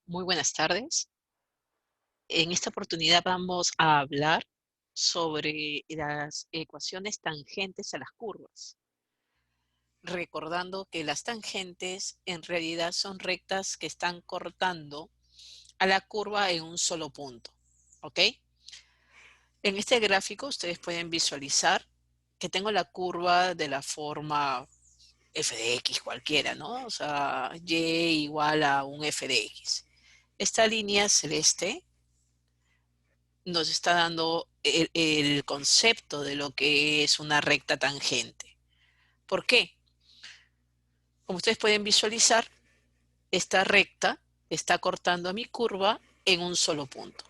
Muy buenas tardes. En esta oportunidad vamos a hablar sobre las ecuaciones tangentes a las curvas, recordando que las tangentes en realidad son rectas que están cortando a la curva en un solo punto, ¿ok? En este gráfico ustedes pueden visualizar que tengo la curva de la forma f de x cualquiera, ¿no? O sea, y igual a un f de x. Esta línea celeste nos está dando el concepto de lo que es una recta tangente. ¿Por qué? Como ustedes pueden visualizar, esta recta está cortando a mi curva en un solo punto.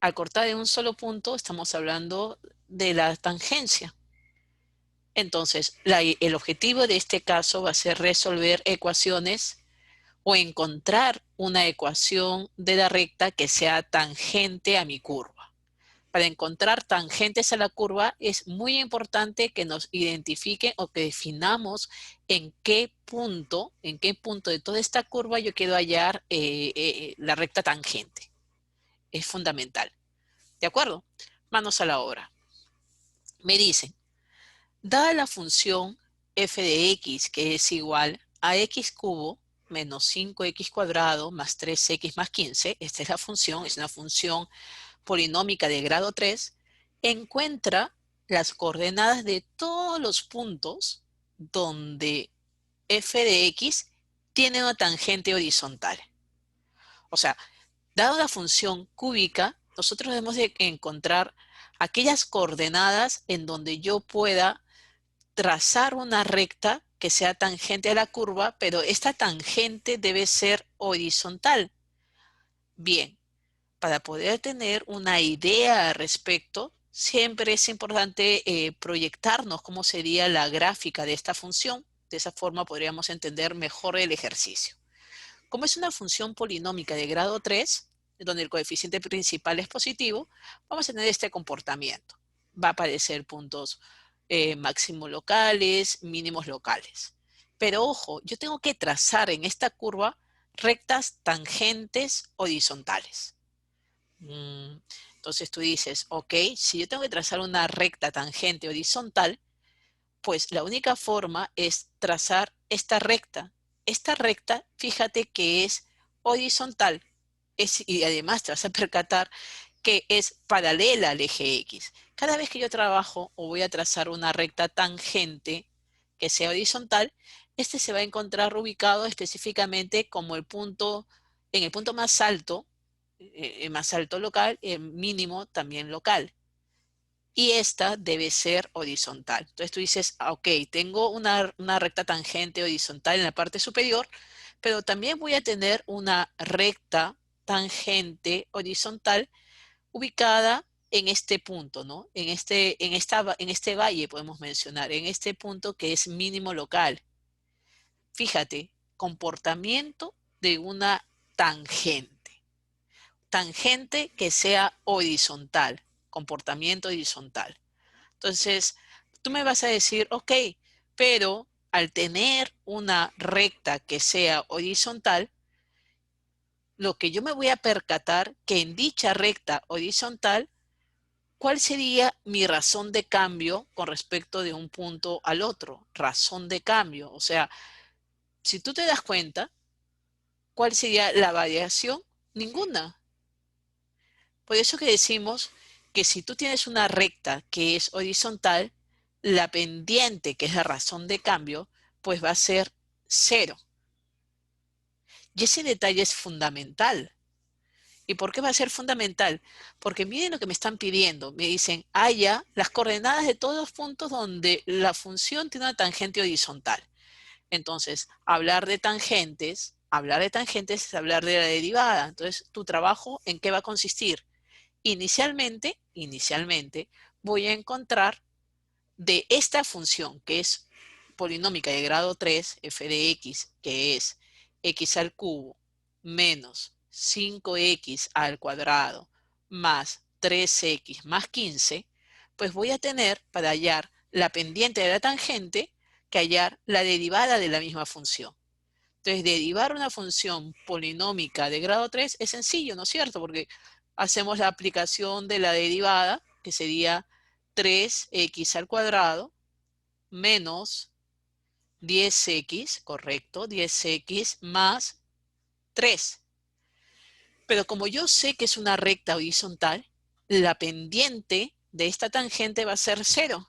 Al cortar en un solo punto, estamos hablando de la tangencia. Entonces, el objetivo de este caso va a ser resolver ecuaciones o encontrar una ecuación de la recta que sea tangente a mi curva. Para encontrar tangentes a la curva es muy importante que nos identifiquen o que definamos en qué punto de toda esta curva yo quiero hallar la recta tangente. Es fundamental. ¿De acuerdo? Manos a la obra. Me dicen, dada la función f de x que es igual a x cubo menos 5x cuadrado más 3x más 15, esta es la función, es una función polinómica de grado 3, encuentra las coordenadas de todos los puntos donde f de x tiene una tangente horizontal. O sea, dado la función cúbica, nosotros debemos de encontrar aquellas coordenadas en donde yo pueda trazar una recta que sea tangente a la curva, pero esta tangente debe ser horizontal. Bien, para poder tener una idea al respecto, siempre es importante proyectarnos cómo sería la gráfica de esta función. De esa forma podríamos entender mejor el ejercicio. Como es una función polinómica de grado 3, donde el coeficiente principal es positivo, vamos a tener este comportamiento. Va a aparecer puntos máximos locales, mínimos locales. Pero ojo, yo tengo que trazar en esta curva rectas tangentes horizontales. Entonces tú dices, ok, si yo tengo que trazar una recta tangente horizontal, pues la única forma es trazar esta recta. Esta recta, fíjate que es horizontal y además te vas a percatar que es paralela al eje X. Cada vez que yo trabajo o voy a trazar una recta tangente que sea horizontal, este se va a encontrar ubicado específicamente como el punto, en el punto más alto local, el mínimo también local. Y esta debe ser horizontal. Entonces tú dices, ok, tengo una recta tangente horizontal en la parte superior, pero también voy a tener una recta tangente horizontal ubicada en este punto, ¿no? En este valle podemos mencionar, en este punto que es mínimo local. Fíjate, comportamiento de una tangente. Tangente que sea horizontal, comportamiento horizontal. Entonces, tú me vas a decir, ok, pero al tener una recta que sea horizontal, lo que yo me voy a percatar que en dicha recta horizontal, ¿cuál sería mi razón de cambio con respecto de un punto al otro? Razón de cambio. O sea, si tú te das cuenta, ¿cuál sería la variación? Ninguna. Por eso que decimos que si tú tienes una recta que es horizontal, la pendiente, que es la razón de cambio, pues va a ser cero. Y ese detalle es fundamental. ¿Y por qué va a ser fundamental? Porque miren lo que me están pidiendo. Me dicen, haya las coordenadas de todos los puntos donde la función tiene una tangente horizontal. Entonces, hablar de tangentes es hablar de la derivada. Entonces, tu trabajo, ¿en qué va a consistir? Inicialmente, voy a encontrar de esta función, que es polinómica de grado 3, f de x, que es x al cubo menos 5x al cuadrado más 3x más 15, pues voy a tener para hallar la pendiente de la tangente que hallar la derivada de la misma función. Entonces, derivar una función polinómica de grado 3 es sencillo, ¿no es cierto? Porque hacemos la aplicación de la derivada, que sería 3x al cuadrado menos 10x, correcto, 10x más 3. Pero como yo sé que es una recta horizontal, la pendiente de esta tangente va a ser 0.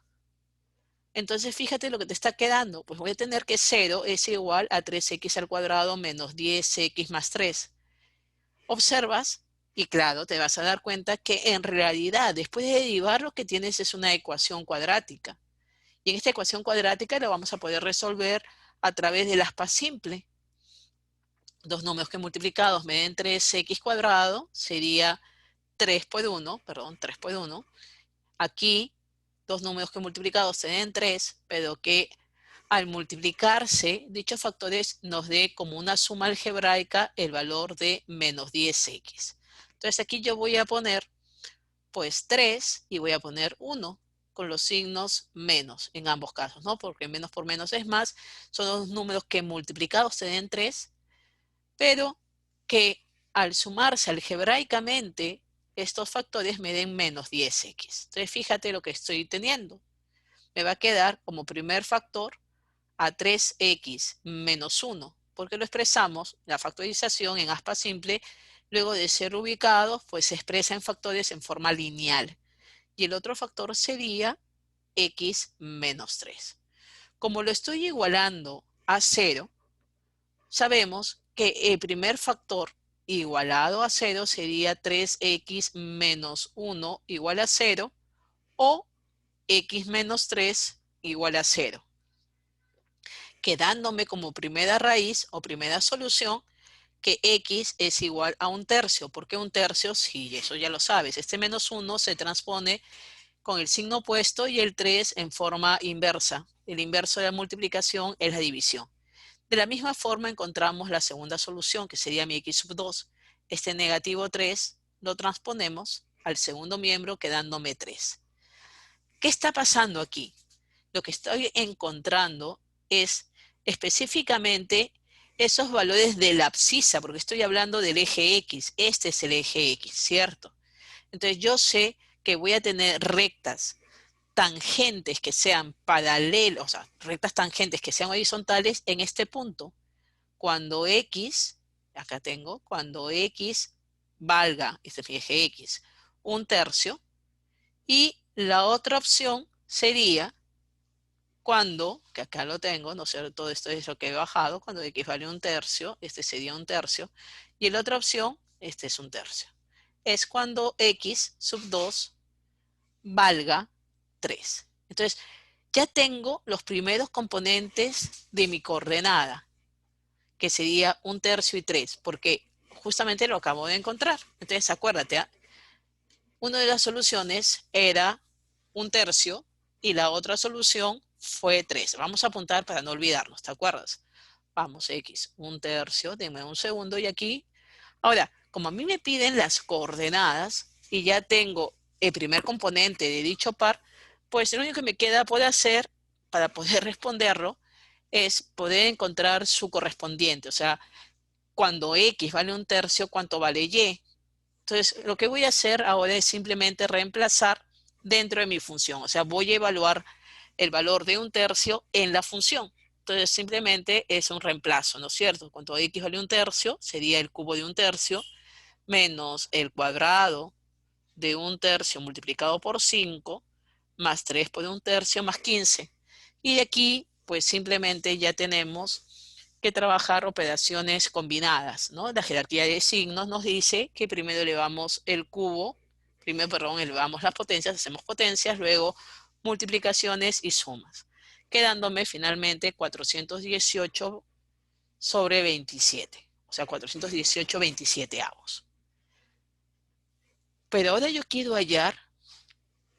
Entonces, fíjate lo que te está quedando. Pues voy a tener que 0 es igual a 3x al cuadrado menos 10x más 3. Observas y claro, te vas a dar cuenta que en realidad, después de derivar, lo que tienes es una ecuación cuadrática. Y en esta ecuación cuadrática la vamos a poder resolver a través del aspa simple. Dos números que multiplicados me den 3x cuadrado, sería 3 por 1, perdón, 3 por 1. Aquí, dos números que multiplicados se den 3, pero que al multiplicarse, dichos factores nos dé como una suma algebraica el valor de menos 10x. Entonces aquí yo voy a poner pues 3 y voy a poner 1 con los signos menos en ambos casos, ¿no? Porque menos por menos es más, son los números que multiplicados se den 3, pero que al sumarse algebraicamente estos factores me den menos 10x. Entonces fíjate lo que estoy teniendo. Me va a quedar como primer factor a 3x menos 1, porque lo expresamos, la factorización en aspa simple, luego de ser ubicados, pues se expresa en factores en forma lineal. Y el otro factor sería x menos 3. Como lo estoy igualando a 0, sabemos que el primer factor igualado a 0 sería 3x menos 1 igual a 0 o x menos 3 igual a 0, quedándome como primera raíz o primera solución que x es igual a un tercio. ¿Por qué un tercio? Sí, eso ya lo sabes. Este menos 1 se transpone con el signo opuesto y el 3 en forma inversa. El inverso de la multiplicación es la división. De la misma forma encontramos la segunda solución, que sería mi x sub 2. Este negativo 3 lo transponemos al segundo miembro quedándome 3. ¿Qué está pasando aquí? Lo que estoy encontrando es específicamente esos valores de la abscisa, porque estoy hablando del eje X. Este es el eje X, ¿cierto? Entonces yo sé que voy a tener rectas tangentes que sean paralelos, o sea, rectas tangentes que sean horizontales en este punto. Cuando X, acá tengo, cuando X valga, este es mi eje X, un tercio, y la otra opción sería cuando, que acá lo tengo, no sé, todo esto es lo que he bajado, cuando X vale un tercio, este sería un tercio, y la otra opción, este es un tercio. Es cuando X sub 2 valga 3. Entonces, ya tengo los primeros componentes de mi coordenada, que sería un tercio y 3, porque justamente lo acabo de encontrar. Entonces, acuérdate, ¿eh? Una de las soluciones era un tercio y la otra solución fue 3. Vamos a apuntar para no olvidarnos, ¿te acuerdas? Vamos, X, un tercio, denme un segundo y aquí. Ahora, como a mí me piden las coordenadas y ya tengo el primer componente de dicho par, pues lo único que me queda por hacer para poder responderlo es poder encontrar su correspondiente. O sea, cuando X vale un tercio, ¿cuánto vale Y? Entonces, lo que voy a hacer ahora es simplemente reemplazar dentro de mi función. O sea, voy a evaluar el valor de un tercio en la función. Entonces, simplemente es un reemplazo, ¿no es cierto? Cuando X vale un tercio, sería el cubo de un tercio menos el cuadrado de un tercio multiplicado por 5 más 3 por un tercio más 15. Y de aquí, pues simplemente ya tenemos que trabajar operaciones combinadas, ¿no? La jerarquía de signos nos dice que primero elevamos el cubo, primero, perdón, elevamos las potencias, hacemos potencias, luego multiplicaciones y sumas, quedándome finalmente 418 sobre 27, o sea, 418 27avos. Pero ahora yo quiero hallar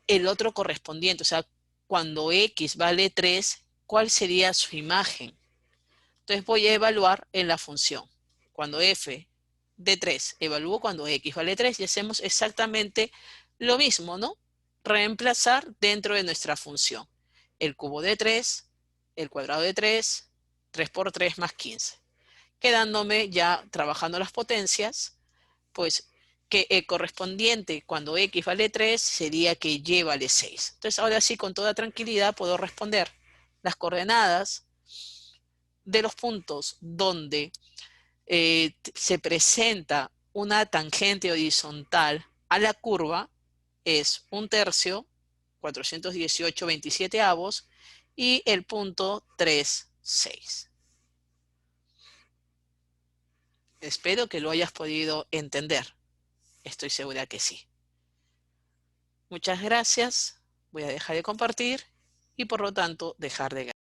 el otro correspondiente, o sea, cuando X vale 3, ¿cuál sería su imagen? Entonces voy a evaluar en la función. Cuando f de 3, evalúo cuando x vale 3 y hacemos exactamente lo mismo, ¿no? Reemplazar dentro de nuestra función. El cubo de 3, el cuadrado de 3, 3 por 3 más 15. quedándome ya trabajando las potencias, pues que el correspondiente cuando X vale 3 sería que Y vale 6. Entonces ahora sí, con toda tranquilidad puedo responder las coordenadas de los puntos donde se presenta una tangente horizontal a la curva es 1/3, 418/27, y el punto 3, 6. Espero que lo hayas podido entender. Estoy segura que sí. Muchas gracias. Voy a dejar de compartir y por lo tanto dejar de grabar.